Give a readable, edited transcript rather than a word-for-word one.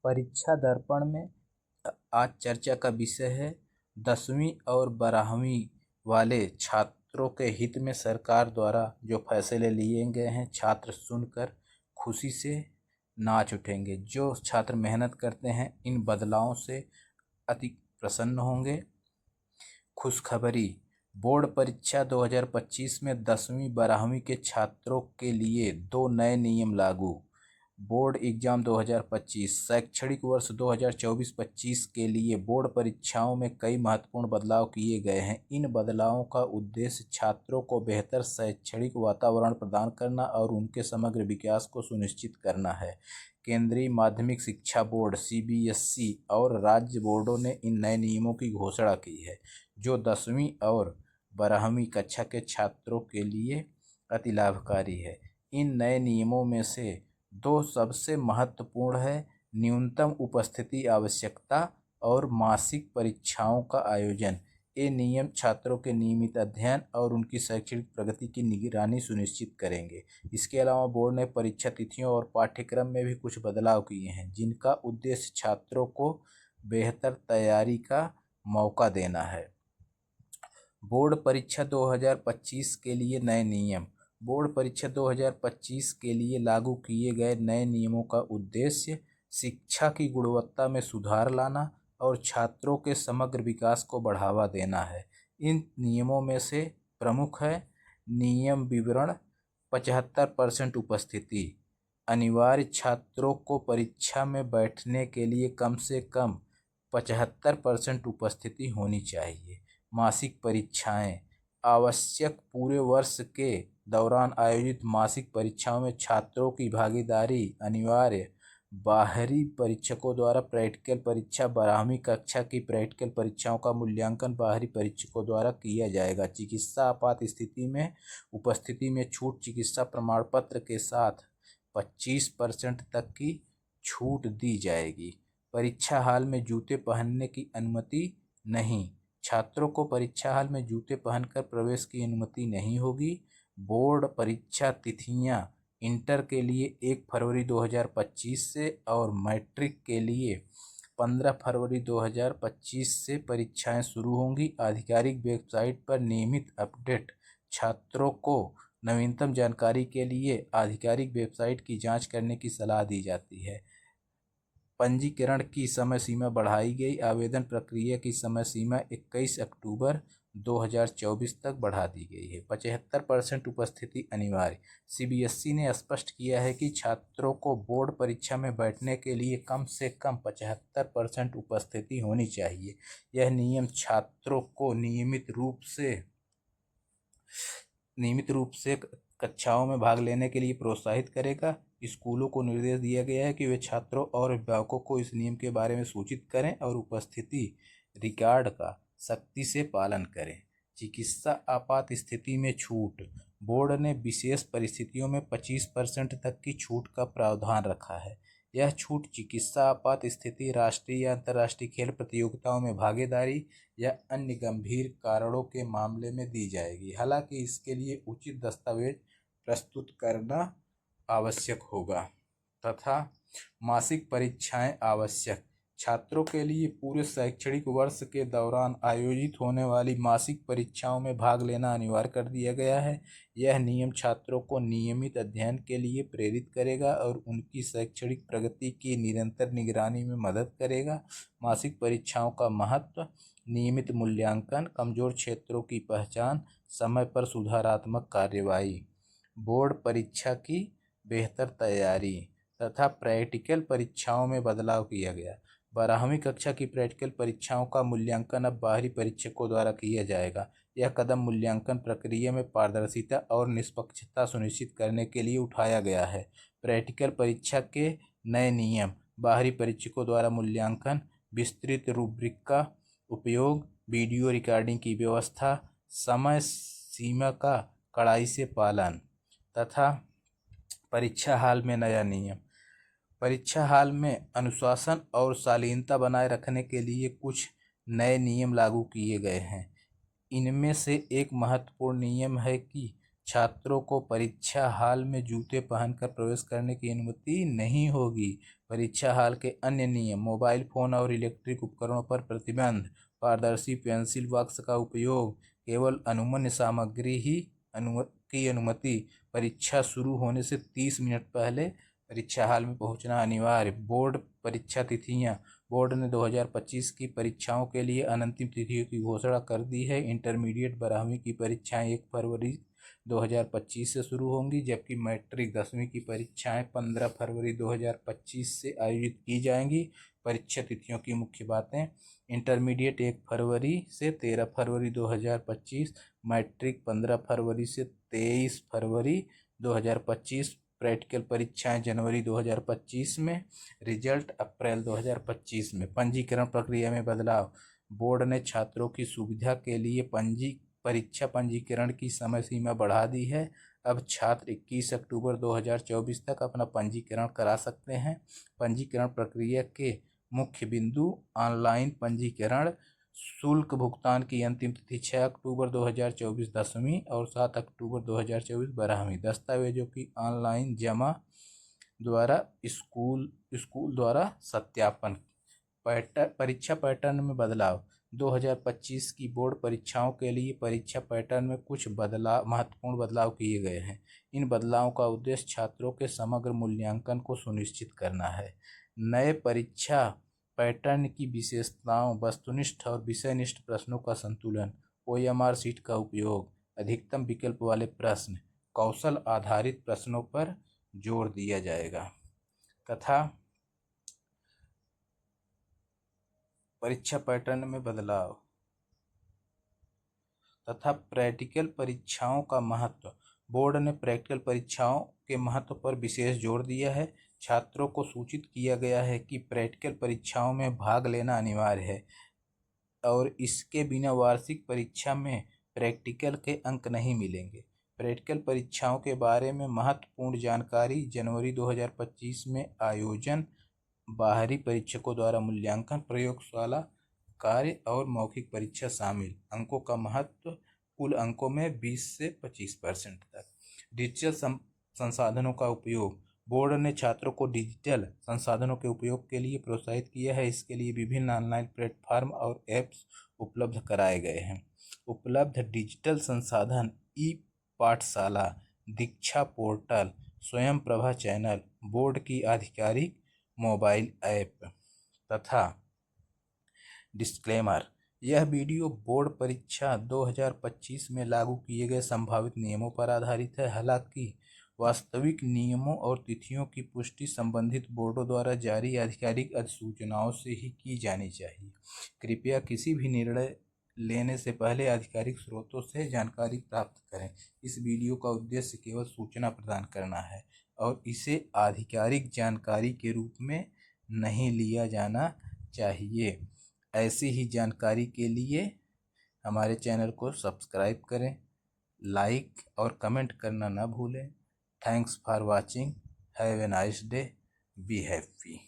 परीक्षा दर्पण में आज चर्चा का विषय है 10वीं और 12वीं वाले छात्रों के हित में सरकार द्वारा जो फैसले लिए गए हैं, छात्र सुनकर खुशी से नाच उठेंगे। जो छात्र मेहनत करते हैं इन बदलावों से अति प्रसन्न होंगे। खुशखबरी, बोर्ड परीक्षा 2025 में 10वीं 12वीं के छात्रों के लिए 2 नए नियम लागू। बोर्ड एग्जाम 2025 शैक्षणिक वर्ष 2024-25 के लिए बोर्ड परीक्षाओं में कई महत्वपूर्ण बदलाव किए गए हैं। इन बदलावों का उद्देश्य छात्रों को बेहतर शैक्षणिक वातावरण प्रदान करना और उनके समग्र विकास को सुनिश्चित करना है। केंद्रीय माध्यमिक शिक्षा बोर्ड (CBSE) और राज्य बोर्डों ने इन नए नियमों की घोषणा की है, जो 10वीं और 12वीं कक्षा के छात्रों के लिए अति लाभकारी है। इन नए नियमों में से 2 सबसे महत्वपूर्ण है: न्यूनतम उपस्थिति आवश्यकता और मासिक परीक्षाओं का आयोजन। ये नियम छात्रों के नियमित अध्ययन और उनकी शैक्षणिक प्रगति की निगरानी सुनिश्चित करेंगे। इसके अलावा बोर्ड ने परीक्षा तिथियों और पाठ्यक्रम में भी कुछ बदलाव किए हैं, जिनका उद्देश्य छात्रों को बेहतर तैयारी का मौका देना है। बोर्ड परीक्षा 2025 के लिए नए नियम। बोर्ड परीक्षा 2025 के लिए लागू किए गए नए नियमों का उद्देश्य शिक्षा की गुणवत्ता में सुधार लाना और छात्रों के समग्र विकास को बढ़ावा देना है। इन नियमों में से प्रमुख है: नियम विवरण 75% उपस्थिति। अनिवार्य छात्रों को परीक्षा में बैठने के लिए कम से कम 75% उपस्थिति होनी चाहिए। मासिक परीक्षाएं आवश्यक पूरे वर्ष के दौरान आयोजित मासिक परीक्षाओं में छात्रों की भागीदारी अनिवार्य। बाहरी परीक्षकों द्वारा प्रैक्टिकल परीक्षा 12वीं कक्षा की प्रैक्टिकल परीक्षाओं का मूल्यांकन बाहरी परीक्षकों द्वारा किया जाएगा। चिकित्सा आपात स्थिति में उपस्थिति में छूट। चिकित्सा प्रमाण पत्र के साथ 25% तक की छूट दी जाएगी। परीक्षा हाल में जूते पहनने की अनुमति नहीं। छात्रों को परीक्षा हाल में जूते पहनकर प्रवेश की अनुमति नहीं होगी। बोर्ड परीक्षा तिथियां इंटर के लिए 1 फरवरी 2025 से और मैट्रिक के लिए 15 फरवरी 2025 से परीक्षाएं शुरू होंगी। आधिकारिक वेबसाइट पर नियमित अपडेट। छात्रों को नवीनतम जानकारी के लिए आधिकारिक वेबसाइट की जांच करने की सलाह दी जाती है। पंजीकरण की समय सीमा बढ़ाई गई। आवेदन प्रक्रिया की समय सीमा 21 अक्टूबर 2024 तक बढ़ा दी गई है। 75% उपस्थिति अनिवार्य। CBSE ने स्पष्ट किया है कि छात्रों को बोर्ड परीक्षा में बैठने के लिए कम से कम 75% उपस्थिति होनी चाहिए। यह नियम छात्रों को नियमित रूप से कक्षाओं में भाग लेने के लिए प्रोत्साहित करेगा। स्कूलों को निर्देश दिया गया है कि वे छात्रों और अभिभावकों को इस नियम के बारे में सूचित करें और उपस्थिति रिकॉर्ड का सख्ती से पालन करें। चिकित्सा आपात स्थिति में छूट। बोर्ड ने विशेष परिस्थितियों में 25% तक की छूट का प्रावधान रखा है। यह छूट चिकित्सा आपात स्थिति, राष्ट्रीय या अंतर्राष्ट्रीय खेल प्रतियोगिताओं में भागीदारी या अन्य गंभीर कारणों के मामले में दी जाएगी। हालांकि इसके लिए उचित दस्तावेज प्रस्तुत करना आवश्यक होगा। तथा मासिक परीक्षाएं आवश्यक। छात्रों के लिए पूरे शैक्षणिक वर्ष के दौरान आयोजित होने वाली मासिक परीक्षाओं में भाग लेना अनिवार्य कर दिया गया है। यह नियम छात्रों को नियमित अध्ययन के लिए प्रेरित करेगा और उनकी शैक्षणिक प्रगति की निरंतर निगरानी में मदद करेगा। मासिक परीक्षाओं का महत्व: नियमित मूल्यांकन, कमजोर क्षेत्रों की पहचान, समय पर सुधारात्मक कार्यवाही। बोर्ड परीक्षा की बेहतर तैयारी तथा प्रैक्टिकल परीक्षाओं में बदलाव किया गया। 12वीं कक्षा की प्रैक्टिकल परीक्षाओं का मूल्यांकन अब बाहरी परीक्षकों द्वारा किया जाएगा। यह कदम मूल्यांकन प्रक्रिया में पारदर्शिता और निष्पक्षता सुनिश्चित करने के लिए उठाया गया है। प्रैक्टिकल परीक्षा के नए नियम: बाहरी परीक्षकों द्वारा मूल्यांकन, विस्तृत रूब्रिक का उपयोग, वीडियो रिकॉर्डिंग की व्यवस्था, समय सीमा का कड़ाई से पालन। तथा परीक्षा हाल में नया नियम: परीक्षा हाल में अनुशासन और शालीनता बनाए रखने के लिए कुछ नए नियम लागू किए गए हैं। इनमें से एक महत्वपूर्ण नियम है कि छात्रों को परीक्षा हाल में जूते पहनकर प्रवेश करने की अनुमति नहीं होगी। परीक्षा हाल के अन्य नियम: मोबाइल फोन और इलेक्ट्रिक उपकरणों पर प्रतिबंध, पारदर्शी पेंसिल बॉक्स का उपयोग, केवल अनुमन्य सामग्री ही की अनुमति, परीक्षा शुरू होने से 30 मिनट पहले परीक्षा हाल में पहुंचना अनिवार्य। बोर्ड परीक्षा तिथियां: बोर्ड ने 2025 की परीक्षाओं के लिए अंतिम तिथियों की घोषणा कर दी है। इंटरमीडिएट 12वीं की परीक्षाएं 1 फरवरी 2025 से शुरू होंगी, जबकि मैट्रिक 10वीं की परीक्षाएं 15 फरवरी 2025 से आयोजित की जाएंगी। परीक्षा तिथियों की मुख्य बातें: इंटरमीडिएट 1 फरवरी से 13 फरवरी 2025, मैट्रिक 15 फरवरी से 23 फरवरी 2025, प्रैक्टिकल परीक्षाएं जनवरी 2025 में, रिजल्ट अप्रैल 2025 में। पंजीकरण प्रक्रिया में बदलाव: बोर्ड ने छात्रों की सुविधा के लिए परीक्षा पंजीकरण की समय सीमा बढ़ा दी है। अब छात्र 21 अक्टूबर 2024 तक अपना पंजीकरण करा सकते हैं। पंजीकरण प्रक्रिया के मुख्य बिंदु: ऑनलाइन पंजीकरण, शुल्क भुगतान की अंतिम तिथि 6 अक्टूबर 2024 10वीं और 7 अक्टूबर 2024 12वीं। दस्तावेजों की ऑनलाइन जमा द्वारा स्कूल द्वारा सत्यापन। परीक्षा पैटर्न में बदलाव: 2025 की बोर्ड परीक्षाओं के लिए परीक्षा पैटर्न में कुछ महत्वपूर्ण बदलाव किए गए हैं। इन बदलावों का उद्देश्य छात्रों के समग्र मूल्यांकन को सुनिश्चित करना है। नए परीक्षा पैटर्न की विशेषताओं: वस्तुनिष्ठ और विषयनिष्ठ प्रश्नों का संतुलन, OMR शीट का उपयोग, अधिकतम विकल्प वाले प्रश्न, कौशल आधारित प्रश्नों पर जोर दिया जाएगा तथा परीक्षा पैटर्न में बदलाव तथा प्रैक्टिकल परीक्षाओं का महत्व। बोर्ड ने प्रैक्टिकल परीक्षाओं के महत्व पर विशेष जोर दिया है। छात्रों को सूचित किया गया है कि प्रैक्टिकल परीक्षाओं में भाग लेना अनिवार्य है और इसके बिना वार्षिक परीक्षा में प्रैक्टिकल के अंक नहीं मिलेंगे। प्रैक्टिकल परीक्षाओं के बारे में महत्वपूर्ण जानकारी: जनवरी 2025 में आयोजन, बाहरी परीक्षकों द्वारा मूल्यांकन, प्रयोगशाला कार्य और मौखिक परीक्षा शामिल। अंकों का महत्व: कुल अंकों में 20 से 25% तक। डिजिटल संसाधनों का उपयोग: बोर्ड ने छात्रों को डिजिटल संसाधनों के उपयोग के लिए प्रोत्साहित किया है। इसके लिए विभिन्न ऑनलाइन प्लेटफॉर्म और ऐप्स उपलब्ध कराए गए हैं। उपलब्ध डिजिटल संसाधन: ई पाठशाला, दीक्षा पोर्टल, स्वयं प्रभा चैनल, बोर्ड की आधिकारिक मोबाइल ऐप तथा डिस्क्लेमर: यह वीडियो बोर्ड परीक्षा 2025 में लागू किए गए संभावित नियमों पर आधारित है। हालांकि वास्तविक नियमों और तिथियों की पुष्टि संबंधित बोर्डों द्वारा जारी आधिकारिक अधिसूचनाओं से ही की जानी चाहिए। कृपया किसी भी निर्णय लेने से पहले आधिकारिक स्रोतों से जानकारी प्राप्त करें। इस वीडियो का उद्देश्य केवल सूचना प्रदान करना है और इसे आधिकारिक जानकारी के रूप में नहीं लिया जाना चाहिए। ऐसी ही जानकारी के लिए हमारे चैनल को सब्सक्राइब करें, लाइक और कमेंट करना न भूलें। Thanks for watching. Have a nice day. Be happy.